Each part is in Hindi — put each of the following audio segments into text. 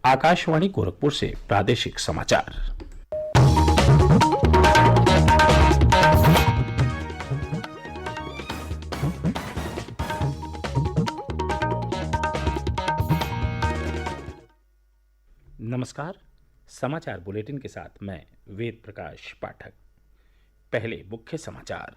आकाशवाणी गोरखपुर से प्रादेशिक समाचार। नमस्कार। समाचार बुलेटिन के साथ मैं वेद प्रकाश पाठक। पहले मुख्य समाचार।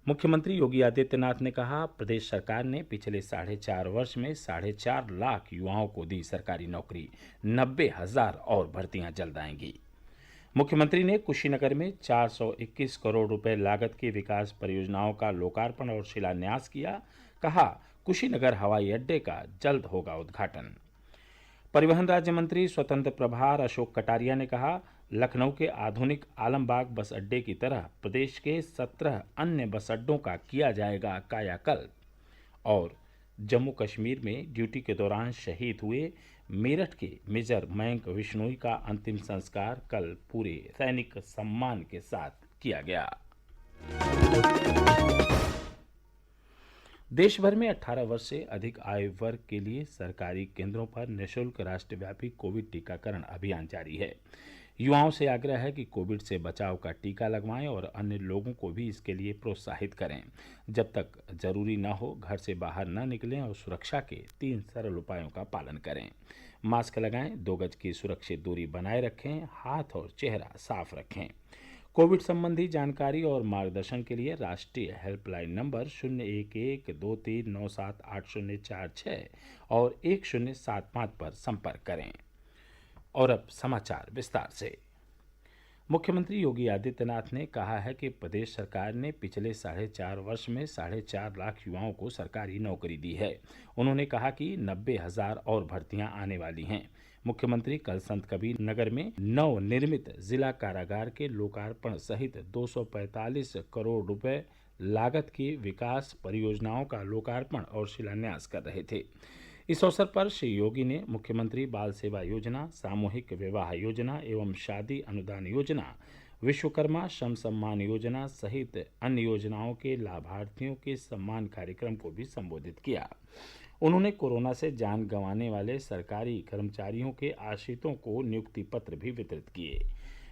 मुख्यमंत्री योगी आदित्यनाथ ने कहा, प्रदेश सरकार ने पिछले 4.5 वर्ष में 4.5 लाख युवाओं को दी सरकारी नौकरी, 90,000 और भर्तियां जल्द आएंगी। मुख्यमंत्री ने कुशीनगर में 421 करोड़ रुपए लागत की विकास परियोजनाओं का लोकार्पण और शिलान्यास किया। कहा, कुशीनगर हवाई अड्डे का जल्द होगा उद्घाटन। परिवहन राज्य मंत्री स्वतंत्र प्रभार अशोक कटारिया ने कहा, लखनऊ के आधुनिक आलमबाग बस अड्डे की तरह प्रदेश के 17 अन्य बस अड्डों का किया जाएगा कायाकल्प। और जम्मू कश्मीर में ड्यूटी के दौरान शहीद हुए मेरठ के मेजर मयंक विश्नोई का अंतिम संस्कार कल पूरे सैनिक सम्मान के साथ किया गया। देश भर में 18 वर्ष से अधिक आयु वर्ग के लिए सरकारी केंद्रों पर निःशुल्क राष्ट्रव्यापी कोविड टीकाकरण अभियान जारी है। युवाओं से आग्रह है कि कोविड से बचाव का टीका लगवाएं और अन्य लोगों को भी इसके लिए प्रोत्साहित करें। जब तक जरूरी न हो घर से बाहर न निकलें और सुरक्षा के 3 सरल उपायों का पालन करें। मास्क लगाएं, 2 गज की सुरक्षित दूरी बनाए रखें, हाथ और चेहरा साफ रखें। कोविड संबंधी जानकारी और मार्गदर्शन के लिए राष्ट्रीय हेल्पलाइन नंबर 0112397804 और 1075 पर संपर्क करें। और अब समाचार विस्तार से। मुख्यमंत्री योगी आदित्यनाथ ने कहा है कि प्रदेश सरकार ने पिछले 4.5 वर्ष में 4.5 लाख युवाओं को सरकारी नौकरी दी है। उन्होंने कहा कि 90,000 और भर्तियां आने वाली हैं। मुख्यमंत्री कल संत कबीर नगर में नवनिर्मित जिला कारागार के लोकार्पण सहित 245 करोड़ रुपए लागत की विकास परियोजनाओं का लोकार्पण और शिलान्यास कर रहे थे। इस अवसर पर श्री योगी ने मुख्यमंत्री बाल सेवा योजना, सामूहिक विवाह योजना एवं शादी अनुदान योजना, विश्वकर्मा श्रम सम्मान योजना सहित अन्य योजनाओं के लाभार्थियों के सम्मान कार्यक्रम को भी संबोधित किया। उन्होंने कोरोना से जान गंवाने वाले सरकारी कर्मचारियों के आश्रितों को नियुक्ति पत्र भी वितरित किए।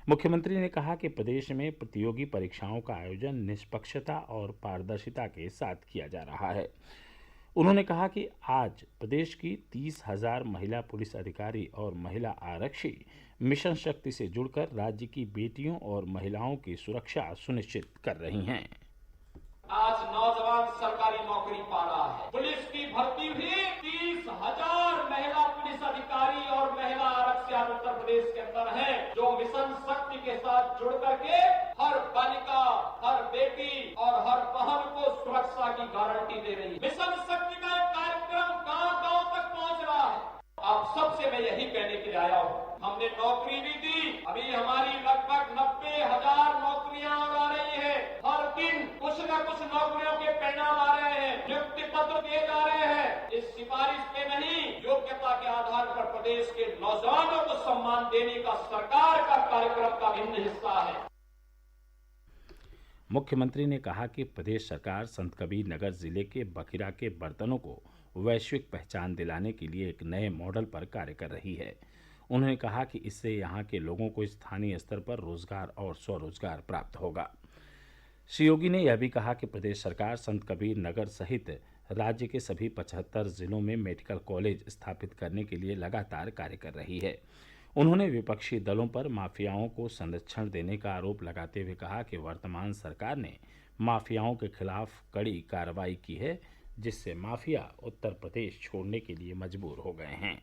मुख्यमंत्री ने कहा कि प्रदेश में प्रतियोगी परीक्षाओं का आयोजन निष्पक्षता और पारदर्शिता के साथ किया जा रहा है। उन्होंने कहा कि आज प्रदेश की 30,000 महिला पुलिस अधिकारी और महिला आरक्षी मिशन शक्ति से जुड़कर राज्य की बेटियों और महिलाओं की सुरक्षा सुनिश्चित कर रही हैं। आज नौजवान सरकारी नौकरी पा रहा है। पुलिस की भर्ती भी 30,000 महिला पुलिस अधिकारी और महिला आरक्षक उत्तर प्रदेश के अंदर है, जो मिशन शक्ति के साथ जुड़ करके हर बालिका, हर बेटी और हर बहन को सुरक्षा की गारंटी दे रही है। मिशन शक्ति का कार्यक्रम गांव-गांव तक पहुंच रहा है। आप सबसे मैं यही कहने के लिए आया हूँ, हमने नौकरी भी दी, अभी हमारी लगभग 90,000 नौकरियां और आ रही है। हर दिन कुछ न कुछ नौकरियों के परिणाम आ रहे हैं, नियुक्ति पत्र दिए जा रहे हैं। इस सिफारिश पे नहीं, योग्यता के आधार पर प्रदेश के नौजवानों को सम्मान देने का सरकार का कार्यक्रम का भिन्न हिस्सा है। मुख्यमंत्री ने कहा कि प्रदेश सरकार संत कबीर नगर जिले के बखिरा के बर्तनों को वैश्विक पहचान दिलाने के लिए एक नए मॉडल पर कार्य कर रही है। उन्होंने कहा कि इससे यहाँ के लोगों को स्थानीय स्तर पर रोजगार और स्वरोजगार प्राप्त होगा। श्री योगी ने यह भी कहा कि प्रदेश सरकार संत कबीर नगर सहित राज्य के सभी 75 जिलों में मेडिकल कॉलेज स्थापित करने के लिए लगातार कार्य कर रही है। उन्होंने विपक्षी दलों पर माफियाओं को संरक्षण देने का आरोप लगाते हुए कहा कि वर्तमान सरकार ने माफियाओं के खिलाफ कड़ी कार्रवाई की है, जिससे माफिया उत्तर प्रदेश छोड़ने के लिए मजबूर हो गए हैं।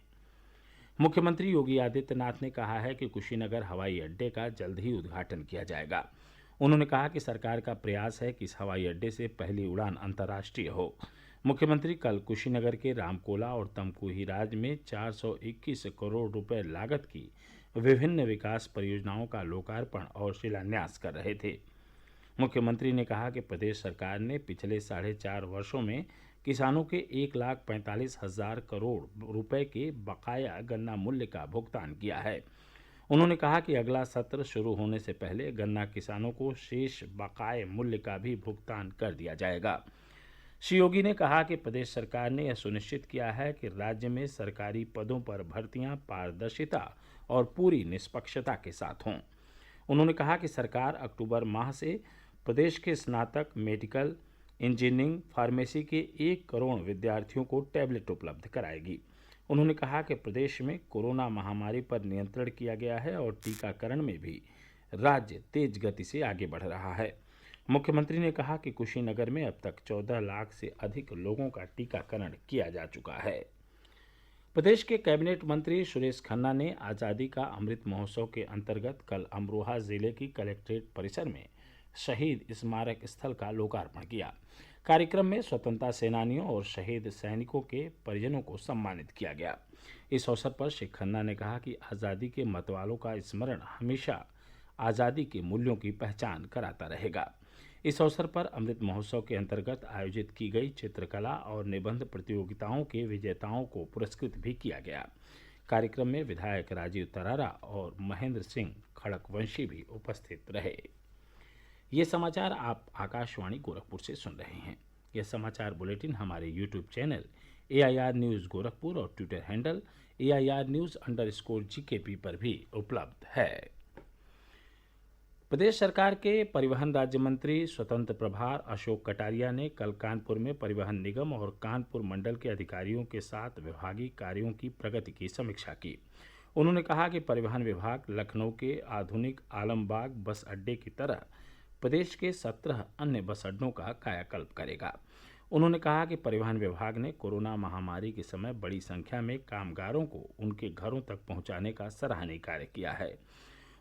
मुख्यमंत्री योगी आदित्यनाथ ने कहा है कि कुशीनगर हवाई अड्डे का जल्द ही उद्घाटन किया जाएगा। उन्होंने कहा कि सरकार का प्रयास है कि इस हवाई अड्डे से पहली उड़ान अंतर्राष्ट्रीय हो। मुख्यमंत्री कल कुशीनगर के रामकोला और तमकुहीराज में 421 करोड़ रुपए लागत की विभिन्न विकास परियोजनाओं का लोकार्पण और शिलान्यास कर रहे थे। मुख्यमंत्री ने कहा कि प्रदेश सरकार ने पिछले 4.5 वर्षों में किसानों के 1,45,000 करोड़ रुपए के बकाया गन्ना मूल्य का भुगतान किया है। उन्होंने कहा कि अगला सत्र शुरू होने से पहले गन्ना किसानों को शेष बकाये मूल्य का भी भुगतान कर दिया जाएगा। श्री योगी ने कहा कि प्रदेश सरकार ने यह सुनिश्चित किया है कि राज्य में सरकारी पदों पर भर्तियां पारदर्शिता और पूरी निष्पक्षता के साथ हों। उन्होंने कहा कि सरकार अक्टूबर माह से प्रदेश के स्नातक, मेडिकल, इंजीनियरिंग, फार्मेसी के 1 करोड़ विद्यार्थियों को टैबलेट उपलब्ध कराएगी। उन्होंने कहा कि प्रदेश में कोरोना महामारी पर नियंत्रण किया गया है और टीकाकरण में भी राज्य तेज गति से आगे बढ़ रहा है। मुख्यमंत्री ने कहा कि कुशीनगर में अब तक 14 लाख से अधिक लोगों का टीकाकरण किया जा चुका है। प्रदेश के कैबिनेट मंत्री सुरेश खन्ना ने आज़ादी का अमृत महोत्सव के अंतर्गत कल अमरोहा जिले की कलेक्ट्रेट परिसर में शहीद स्मारक स्थल का लोकार्पण किया। कार्यक्रम में स्वतंत्रता सेनानियों और शहीद सैनिकों के परिजनों को सम्मानित किया गया। इस अवसर पर श्री खन्ना ने कहा कि आज़ादी के मतवालों का स्मरण हमेशा आज़ादी के मूल्यों की पहचान कराता रहेगा। इस अवसर पर अमृत महोत्सव के अंतर्गत आयोजित की गई चित्रकला और निबंध प्रतियोगिताओं के विजेताओं को पुरस्कृत भी किया गया। कार्यक्रम में विधायक राजीव तरारा और महेंद्र सिंह खड़कवंशी भी उपस्थित रहे। ये समाचार आप आकाशवाणी गोरखपुर से सुन रहे हैं। यह समाचार बुलेटिन हमारे YouTube channel AIR news Gorakhpur और ट्विटर हैंडल AIR न्यूज़_GKP पर भी उपलब्ध है। प्रदेश सरकार के परिवहन राज्य मंत्री स्वतंत्र प्रभार अशोक कटारिया ने कल कानपुर में परिवहन निगम और कानपुर मंडल के अधिकारियों के साथ विभागीय कार्यों की प्रगति की समीक्षा की। उन्होंने कहा कि परिवहन विभाग लखनऊ के आधुनिक आलमबाग बस अड्डे की तरह प्रदेश के 17 अन्य बस अड्डों का कायाकल्प करेगा। उन्होंने कहा कि परिवहन विभाग ने कोरोना महामारी के समय बड़ी संख्या में कामगारों को उनके घरों तक पहुंचाने का सराहनीय कार्य किया है।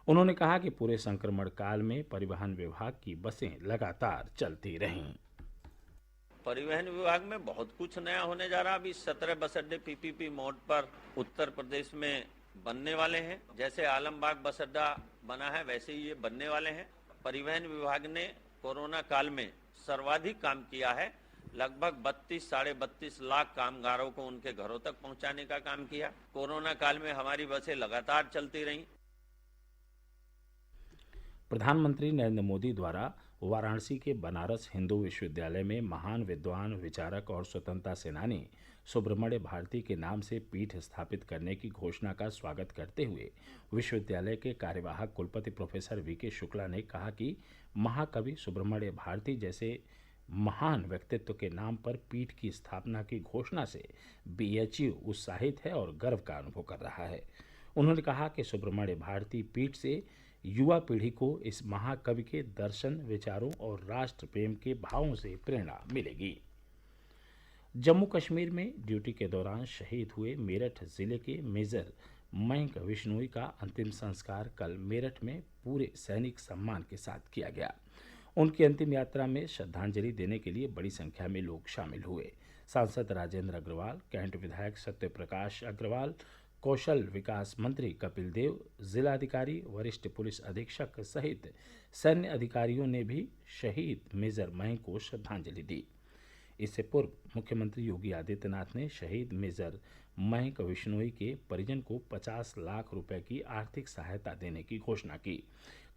उन्होंने कहा कि पूरे संक्रमण काल में परिवहन विभाग की बसें लगातार चलती रहीं। परिवहन विभाग में बहुत कुछ नया होने जा रहा है। अभी 17 बस अड्डे PPP मोड पर उत्तर प्रदेश में बनने वाले हैं। जैसे आलमबाग बस अड्डा बना है वैसे ही ये बनने वाले हैं। परिवहन विभाग ने कोरोना काल में सर्वाधिक काम किया है। लगभग 32 32.5 लाख कामगारों को उनके घरों तक पहुंचाने का काम किया। कोरोना काल में हमारी बसें लगातार चलती रहीं। प्रधानमंत्री नरेंद्र मोदी द्वारा वाराणसी के बनारस हिंदू विश्वविद्यालय में महान विद्वान, विचारक और स्वतंत्रता सेनानी सुब्रमण्य भारती के नाम से पीठ स्थापित करने की घोषणा का स्वागत करते हुए विश्वविद्यालय के कार्यवाहक कुलपति प्रोफेसर VK शुक्ला ने कहा कि महाकवि सुब्रमण्य भारती जैसे महान व्यक्तित्व के नाम पर पीठ की स्थापना की घोषणा से BHU उत्साहित है और गर्व का अनुभव कर रहा है। उन्होंने कहा कि सुब्रमण्य भारती पीठ से युवा पीढ़ी को इस महाकवि के दर्शन, विचारों और राष्ट्र प्रेम के भावों से प्रेरणा मिलेगी। जम्मू कश्मीर में ड्यूटी के दौरान शहीद हुए मेरठ जिले के मेजर मयंक विश्नोई का अंतिम संस्कार कल मेरठ में पूरे सैनिक सम्मान के साथ किया गया। उनकी अंतिम यात्रा में श्रद्धांजलि देने के लिए बड़ी संख्या में लोग शामिल हुए। सांसद राजेंद्र अग्रवाल, कैंट विधायक सत्यप्रकाश अग्रवाल, कौशल विकास मंत्री कपिल देव, जिलाधिकारी, वरिष्ठ पुलिस अधीक्षक सहित सैन्य अधिकारियों ने भी शहीद मेजर मयंक को श्रद्धांजलि दी। इससे पूर्व मुख्यमंत्री योगी आदित्यनाथ ने शहीद मेजर मयंक विश्नोई के परिजन को 50 लाख रुपए की आर्थिक सहायता देने की घोषणा की।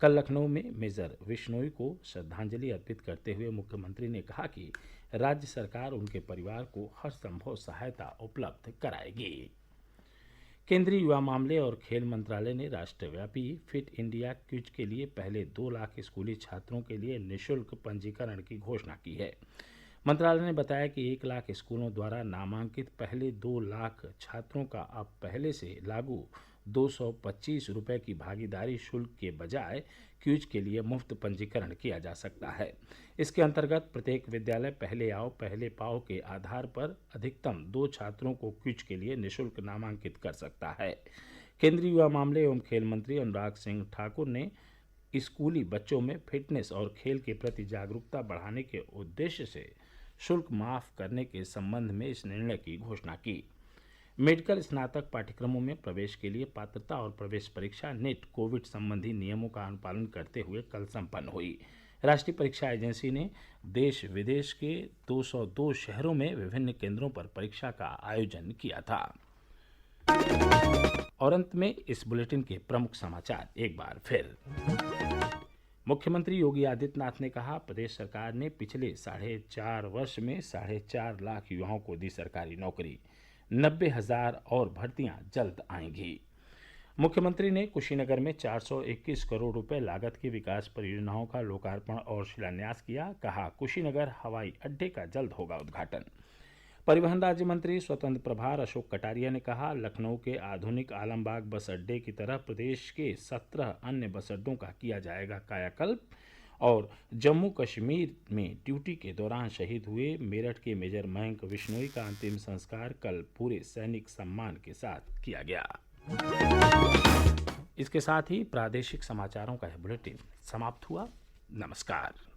कल लखनऊ में मेजर विश्नोई को श्रद्धांजलि अर्पित करते हुए मुख्यमंत्री ने कहा कि राज्य सरकार उनके परिवार को हर संभव सहायता उपलब्ध कराएगी। केंद्रीय युवा मामले और खेल मंत्रालय ने राष्ट्रव्यापी फिट इंडिया क्विज के लिए पहले 2 लाख स्कूली छात्रों के लिए निःशुल्क पंजीकरण की घोषणा की है। मंत्रालय ने बताया कि 1 लाख स्कूलों द्वारा नामांकित पहले 2 लाख छात्रों का अब पहले से लागू 225 रुपये की भागीदारी शुल्क के बजाय क्विज के लिए मुफ्त पंजीकरण किया जा सकता है। इसके अंतर्गत प्रत्येक विद्यालय पहले आओ पहले पाओ के आधार पर अधिकतम 2 छात्रों को क्विज के लिए निःशुल्क नामांकित कर सकता है। केंद्रीय युवा मामले एवं खेल मंत्री अनुराग सिंह ठाकुर ने स्कूली बच्चों में फिटनेस और खेल के प्रति जागरूकता बढ़ाने के उद्देश्य से शुल्क माफ करने के संबंध में इस निर्णय की घोषणा की। मेडिकल स्नातक पाठ्यक्रमों में प्रवेश के लिए पात्रता और प्रवेश परीक्षा नेट कोविड संबंधी नियमों का अनुपालन करते हुए कल संपन्न हुई। राष्ट्रीय परीक्षा एजेंसी ने देश विदेश के 202 शहरों में विभिन्न केंद्रों पर परीक्षा का आयोजन किया था। और अंत में इस बुलेटिन के प्रमुख समाचार एक बार फिर। मुख्यमंत्री योगी आदित्यनाथ ने कहा, प्रदेश सरकार ने पिछले 4.5 वर्ष में 4.5 लाख युवाओं को दी सरकारी नौकरी, 90,000 और भर्तियां जल्द आएंगी। मुख्यमंत्री ने कुशीनगर में 421 करोड़ रुपए लागत की विकास परियोजनाओं का लोकार्पण और शिलान्यास किया। कहा, कुशीनगर हवाई अड्डे का जल्द होगा उद्घाटन। परिवहन राज्य मंत्री स्वतंत्र प्रभार अशोक कटारिया ने कहा, लखनऊ के आधुनिक आलमबाग बस अड्डे की तरह प्रदेश के 17 अन्य बस अड्डों का किया जाएगा कायाकल्प। और जम्मू कश्मीर में ड्यूटी के दौरान शहीद हुए मेरठ के मेजर मयंक विश्नोई का अंतिम संस्कार कल पूरे सैनिक सम्मान के साथ किया गया। इसके साथ ही प्रादेशिक समाचारों का यह बुलेटिन समाप्त हुआ। नमस्कार।